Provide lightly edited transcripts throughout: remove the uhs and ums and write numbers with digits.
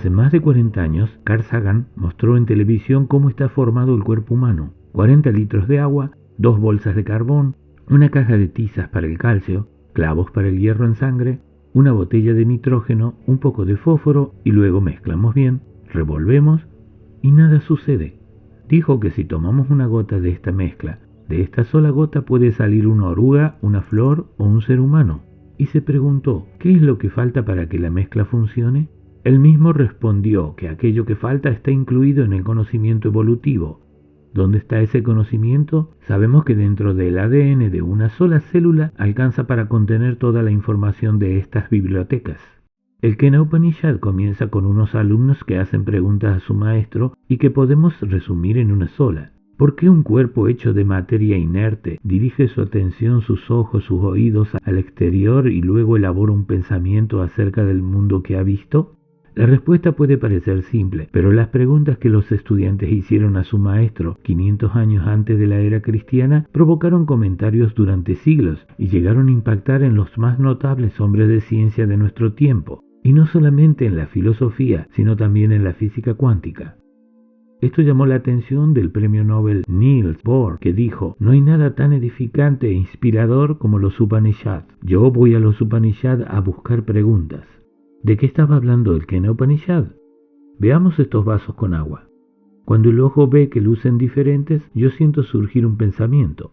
Hace más de 40 años, Carl Sagan mostró en televisión cómo está formado el cuerpo humano. 40 litros de agua, 2 bolsas de carbón, una caja de tizas para el calcio, clavos para el hierro en sangre, una botella de nitrógeno, un poco de fósforo y luego mezclamos bien, revolvemos y nada sucede. Dijo que si tomamos una gota de esta mezcla, de esta sola gota puede salir una oruga, una flor o un ser humano. Y se preguntó, ¿qué es lo que falta para que la mezcla funcione? Él mismo respondió que aquello que falta está incluido en el conocimiento evolutivo. ¿Dónde está ese conocimiento? Sabemos que dentro del ADN de una sola célula alcanza para contener toda la información de estas bibliotecas. El Kena Upanishad comienza con unos alumnos que hacen preguntas a su maestro y que podemos resumir en una sola. ¿Por qué un cuerpo hecho de materia inerte dirige su atención, sus ojos, sus oídos al exterior y luego elabora un pensamiento acerca del mundo que ha visto? La respuesta puede parecer simple, pero las preguntas que los estudiantes hicieron a su maestro 500 años antes de la era cristiana provocaron comentarios durante siglos y llegaron a impactar en los más notables hombres de ciencia de nuestro tiempo, y no solamente en la filosofía, sino también en la física cuántica. Esto llamó la atención del premio Nobel Niels Bohr, que dijo: no hay nada tan edificante e inspirador como los Upanishad. Yo voy a los Upanishad a buscar preguntas. ¿De qué estaba hablando el Kena Upanishad? Veamos estos vasos con agua. Cuando el ojo ve que lucen diferentes, yo siento surgir un pensamiento.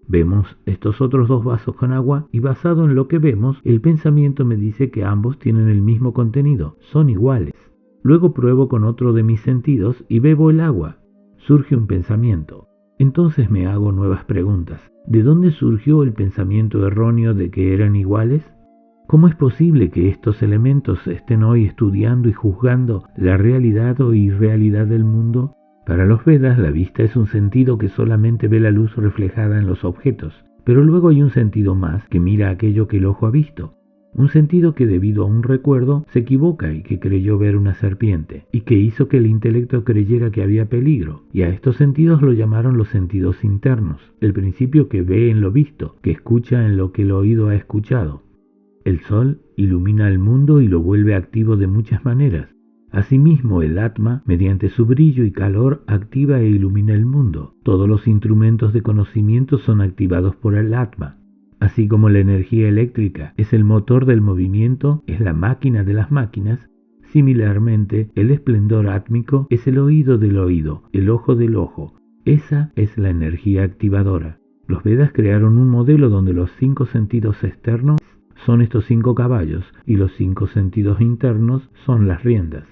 Vemos estos otros 2 vasos con agua y basado en lo que vemos, el pensamiento me dice que ambos tienen el mismo contenido, son iguales. Luego pruebo con otro de mis sentidos y bebo el agua. Surge un pensamiento. Entonces me hago nuevas preguntas. ¿De dónde surgió el pensamiento erróneo de que eran iguales? ¿Cómo es posible que estos elementos estén hoy estudiando y juzgando la realidad o irrealidad del mundo? Para los Vedas, la vista es un sentido que solamente ve la luz reflejada en los objetos, pero luego hay un sentido más que mira aquello que el ojo ha visto. Un sentido que debido a un recuerdo se equivoca y que creyó ver una serpiente, y que hizo que el intelecto creyera que había peligro, y a estos sentidos lo llamaron los sentidos internos, el principio que ve en lo visto, que escucha en lo que el oído ha escuchado. El sol ilumina el mundo y lo vuelve activo de muchas maneras. Asimismo, el Atma, mediante su brillo y calor, activa e ilumina el mundo. Todos los instrumentos de conocimiento son activados por el Atma. Así como la energía eléctrica es el motor del movimiento, es la máquina de las máquinas, similarmente, el esplendor átmico es el oído del oído, el ojo del ojo. Esa es la energía activadora. Los Vedas crearon un modelo donde los 5 sentidos externos son estos 5 caballos y los 5 sentidos internos son las riendas.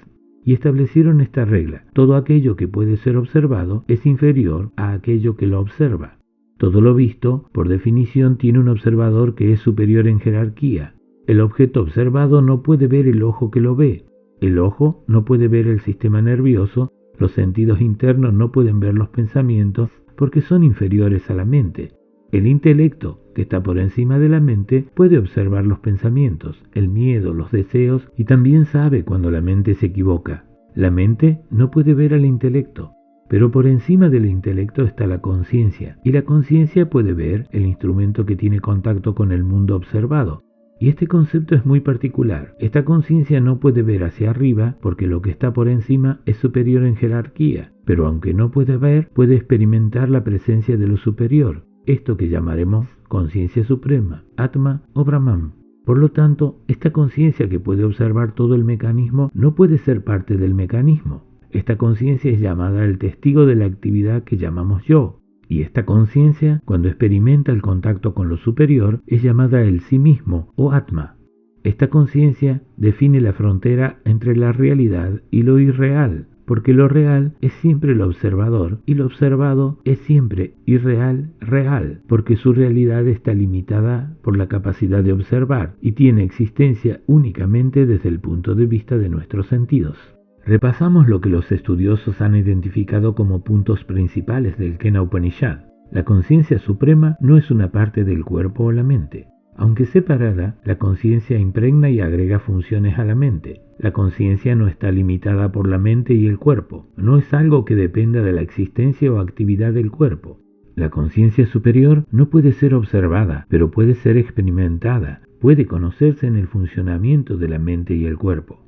Y establecieron esta regla: todo aquello que puede ser observado es inferior a aquello que lo observa. Todo lo visto, por definición, tiene un observador que es superior en jerarquía. El objeto observado no puede ver el ojo que lo ve. El ojo no puede ver el sistema nervioso. Los sentidos internos no pueden ver los pensamientos porque son inferiores a la mente. El intelecto, que está por encima de la mente, puede observar los pensamientos, el miedo, los deseos y también sabe cuando la mente se equivoca. La mente no puede ver al intelecto. Pero por encima del intelecto está la conciencia, y la conciencia puede ver el instrumento que tiene contacto con el mundo observado. Y este concepto es muy particular. Esta conciencia no puede ver hacia arriba porque lo que está por encima es superior en jerarquía, pero aunque no puede ver, puede experimentar la presencia de lo superior, esto que llamaremos conciencia suprema, Atma o Brahman. Por lo tanto, esta conciencia que puede observar todo el mecanismo no puede ser parte del mecanismo. Esta conciencia es llamada el testigo de la actividad que llamamos yo, y esta conciencia, cuando experimenta el contacto con lo superior, es llamada el sí mismo o Atma. Esta conciencia define la frontera entre la realidad y lo irreal, porque lo real es siempre el observador y lo observado es siempre irreal, real, porque su realidad está limitada por la capacidad de observar y tiene existencia únicamente desde el punto de vista de nuestros sentidos. Repasamos lo que los estudiosos han identificado como puntos principales del Kena Upanishad. La conciencia suprema no es una parte del cuerpo o la mente. Aunque separada, la conciencia impregna y agrega funciones a la mente. La conciencia no está limitada por la mente y el cuerpo. No es algo que dependa de la existencia o actividad del cuerpo. La conciencia superior no puede ser observada, pero puede ser experimentada. Puede conocerse en el funcionamiento de la mente y el cuerpo.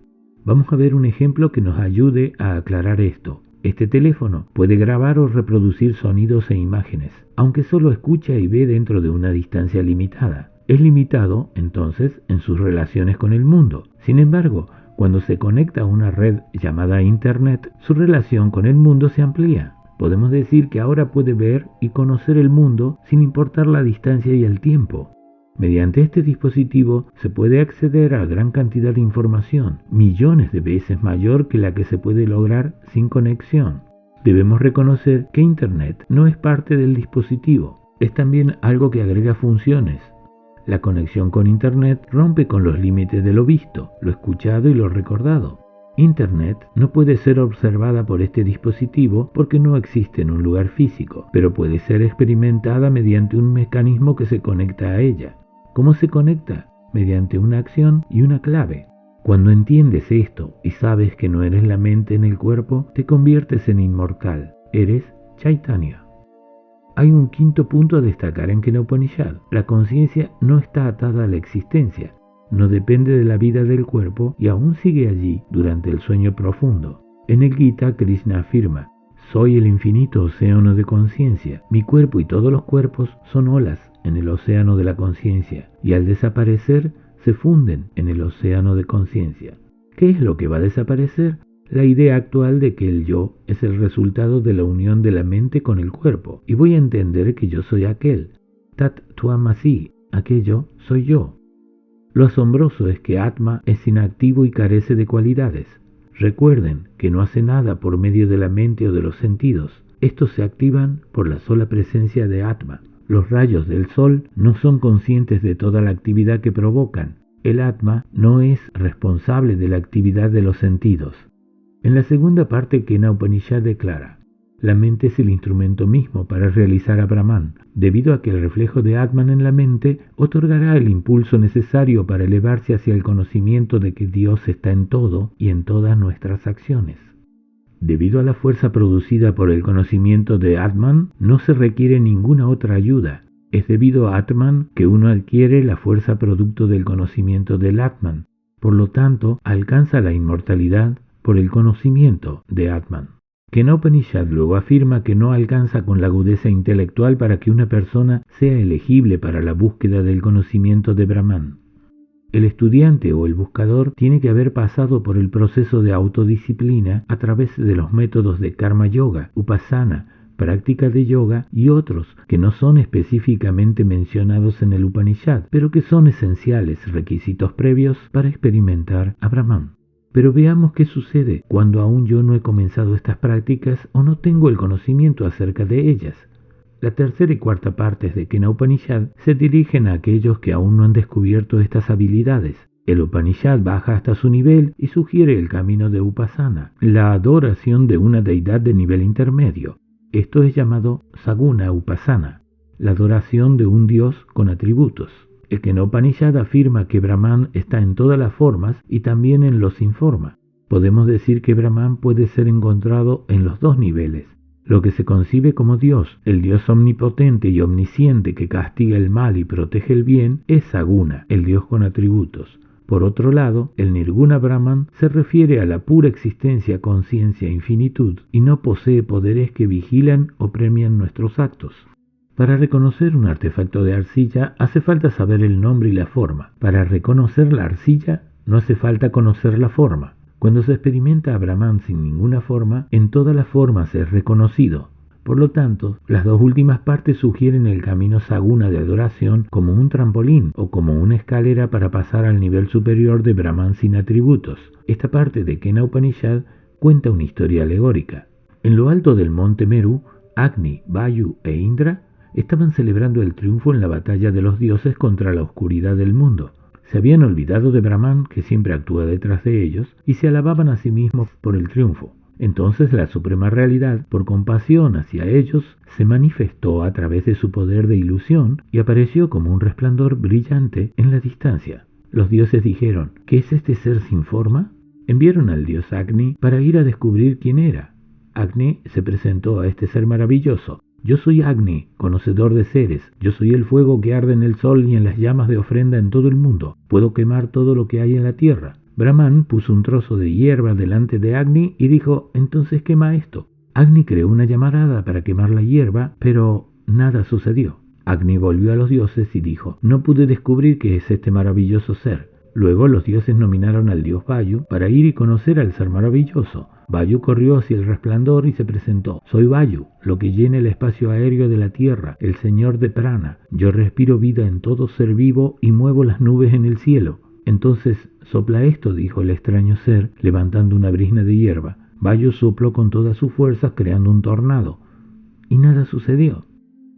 Vamos a ver un ejemplo que nos ayude a aclarar esto. Este teléfono puede grabar o reproducir sonidos e imágenes, aunque solo escucha y ve dentro de una distancia limitada. Es limitado, entonces, en sus relaciones con el mundo. Sin embargo, cuando se conecta a una red llamada Internet, su relación con el mundo se amplía. Podemos decir que ahora puede ver y conocer el mundo sin importar la distancia y el tiempo. Mediante este dispositivo se puede acceder a gran cantidad de información, millones de veces mayor que la que se puede lograr sin conexión. Debemos reconocer que Internet no es parte del dispositivo, es también algo que agrega funciones. La conexión con Internet rompe con los límites de lo visto, lo escuchado y lo recordado. Internet no puede ser observada por este dispositivo porque no existe en un lugar físico, pero puede ser experimentada mediante un mecanismo que se conecta a ella. ¿Cómo se conecta? Mediante una acción y una clave. Cuando entiendes esto y sabes que no eres la mente en el cuerpo, te conviertes en inmortal. Eres Chaitanya. Hay un quinto punto a destacar en Kena Upanishad. La conciencia no está atada a la existencia, no depende de la vida del cuerpo y aún sigue allí durante el sueño profundo. En el Gita, Krishna afirma: soy el infinito océano de conciencia. Mi cuerpo y todos los cuerpos son olas en el océano de la conciencia, y al desaparecer se funden en el océano de conciencia. ¿Qué es lo que va a desaparecer? La idea actual de que el yo es el resultado de la unión de la mente con el cuerpo, y voy a entender que yo soy aquel. Tat Tvam Asi, aquello soy yo. Lo asombroso es que Atma es inactivo y carece de cualidades. Recuerden que no hace nada por medio de la mente o de los sentidos. Estos se activan por la sola presencia de Atma. Los rayos del sol no son conscientes de toda la actividad que provocan. El Atma no es responsable de la actividad de los sentidos. En la segunda parte, Kena Upanishad declara: la mente es el instrumento mismo para realizar a Brahman, debido a que el reflejo de Atman en la mente otorgará el impulso necesario para elevarse hacia el conocimiento de que Dios está en todo y en todas nuestras acciones. Debido a la fuerza producida por el conocimiento de Atman, no se requiere ninguna otra ayuda. Es debido a Atman que uno adquiere la fuerza producto del conocimiento del Atman. Por lo tanto, alcanza la inmortalidad por el conocimiento de Atman. Kena Upanishad luego afirma que no alcanza con la agudeza intelectual para que una persona sea elegible para la búsqueda del conocimiento de Brahman. El estudiante o el buscador tiene que haber pasado por el proceso de autodisciplina a través de los métodos de Karma Yoga, Upasana, práctica de yoga y otros que no son específicamente mencionados en el Upanishad, pero que son esenciales requisitos previos para experimentar a Brahman. Pero veamos qué sucede cuando aún yo no he comenzado estas prácticas o no tengo el conocimiento acerca de ellas. La tercera y cuarta partes de Kena Upanishad se dirigen a aquellos que aún no han descubierto estas habilidades. El Upanishad baja hasta su nivel y sugiere el camino de Upasana, la adoración de una deidad de nivel intermedio. Esto es llamado Saguna Upasana, la adoración de un dios con atributos. El Kena Upanishad afirma que Brahman está en todas las formas y también en los sin forma. Podemos decir que Brahman puede ser encontrado en los dos niveles. Lo que se concibe como Dios, el Dios omnipotente y omnisciente que castiga el mal y protege el bien, es Saguna, el Dios con atributos. Por otro lado, el Nirguna Brahman se refiere a la pura existencia, conciencia e infinitud y no posee poderes que vigilan o premian nuestros actos. Para reconocer un artefacto de arcilla hace falta saber el nombre y la forma. Para reconocer la arcilla no hace falta conocer la forma. Cuando se experimenta a Brahman sin ninguna forma, en todas las formas es reconocido. Por lo tanto, las dos últimas partes sugieren el camino Saguna de adoración como un trampolín o como una escalera para pasar al nivel superior de Brahman sin atributos. Esta parte de Kena Upanishad cuenta una historia alegórica. En lo alto del monte Meru, Agni, Vayu e Indra estaban celebrando el triunfo en la batalla de los dioses contra la oscuridad del mundo. Se habían olvidado de Brahman, que siempre actúa detrás de ellos, y se alababan a sí mismos por el triunfo. Entonces la suprema realidad, por compasión hacia ellos, se manifestó a través de su poder de ilusión y apareció como un resplandor brillante en la distancia. Los dioses dijeron: ¿qué es este ser sin forma? Enviaron al dios Agni para ir a descubrir quién era. Agni se presentó a este ser maravilloso. Yo soy Agni, conocedor de seres. Yo soy el fuego que arde en el sol y en las llamas de ofrenda en todo el mundo. Puedo quemar todo lo que hay en la tierra. Brahman puso un trozo de hierba delante de Agni y dijo: «Entonces quema esto». Agni creó una llamarada para quemar la hierba, pero nada sucedió. Agni volvió a los dioses y dijo: «No pude descubrir qué es este maravilloso ser». Luego los dioses nominaron al dios Vayu para ir y conocer al ser maravilloso. Vayu corrió hacia el resplandor y se presentó: «Soy Vayu, lo que llena el espacio aéreo de la tierra, el señor de Prana. Yo respiro vida en todo ser vivo y muevo las nubes en el cielo». «Entonces sopla esto», dijo el extraño ser, levantando una brizna de hierba. Vayu sopló con todas sus fuerzas, creando un tornado. Y nada sucedió.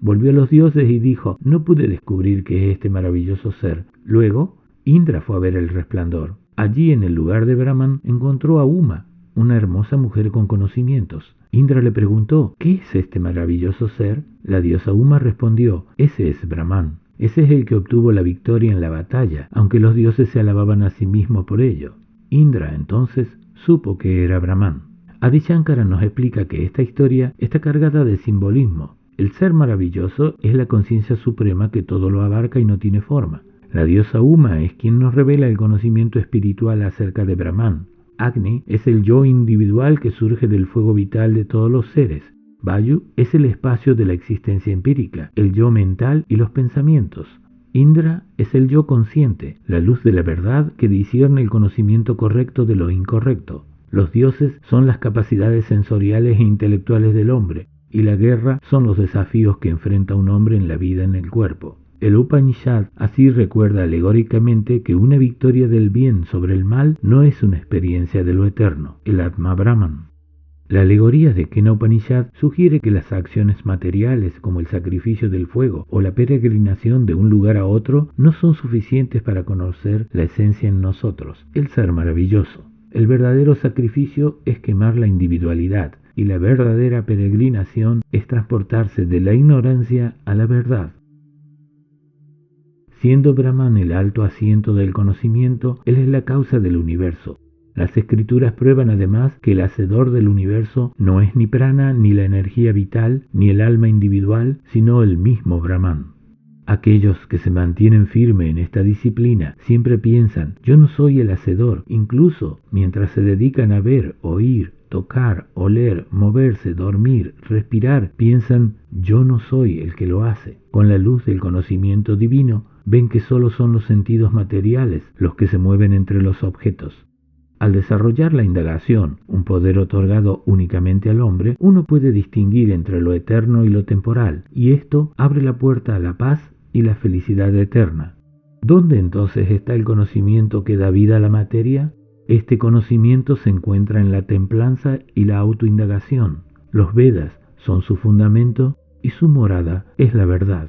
Volvió a los dioses y dijo: «No pude descubrir qué es este maravilloso ser». Luego Indra fue a ver el resplandor. Allí, en el lugar de Brahman, encontró a Uma, una hermosa mujer con conocimientos. Indra le preguntó: «¿Qué es este maravilloso ser?». La diosa Uma respondió: «Ese es Brahman. Ese es el que obtuvo la victoria en la batalla, aunque los dioses se alababan a sí mismos por ello». Indra entonces supo que era Brahman. Adi Shankara nos explica que esta historia está cargada de simbolismo. El ser maravilloso es la conciencia suprema que todo lo abarca y no tiene forma. La diosa Uma es quien nos revela el conocimiento espiritual acerca de Brahman. Agni es el yo individual que surge del fuego vital de todos los seres. Vayu es el espacio de la existencia empírica, el yo mental y los pensamientos. Indra es el yo consciente, la luz de la verdad que discierne el conocimiento correcto de lo incorrecto. Los dioses son las capacidades sensoriales e intelectuales del hombre, y la guerra son los desafíos que enfrenta un hombre en la vida en el cuerpo. El Upanishad así recuerda alegóricamente que una victoria del bien sobre el mal no es una experiencia de lo eterno, el Atma Brahman. La alegoría de Kena Upanishad sugiere que las acciones materiales como el sacrificio del fuego o la peregrinación de un lugar a otro no son suficientes para conocer la esencia en nosotros, el ser maravilloso. El verdadero sacrificio es quemar la individualidad y la verdadera peregrinación es transportarse de la ignorancia a la verdad. Siendo Brahman el alto asiento del conocimiento, él es la causa del universo. Las escrituras prueban además que el hacedor del universo no es ni prana, ni la energía vital, ni el alma individual, sino el mismo Brahman. Aquellos que se mantienen firmes en esta disciplina siempre piensan: yo no soy el hacedor, incluso mientras se dedican a ver, oír, tocar, oler, moverse, dormir, respirar, piensan: yo no soy el que lo hace. Con la luz del conocimiento divino, ven que solo son los sentidos materiales los que se mueven entre los objetos. Al desarrollar la indagación, un poder otorgado únicamente al hombre, uno puede distinguir entre lo eterno y lo temporal, y esto abre la puerta a la paz y la felicidad eterna. ¿Dónde entonces está el conocimiento que da vida a la materia? Este conocimiento se encuentra en la templanza y la autoindagación. Los Vedas son su fundamento y su morada es la verdad.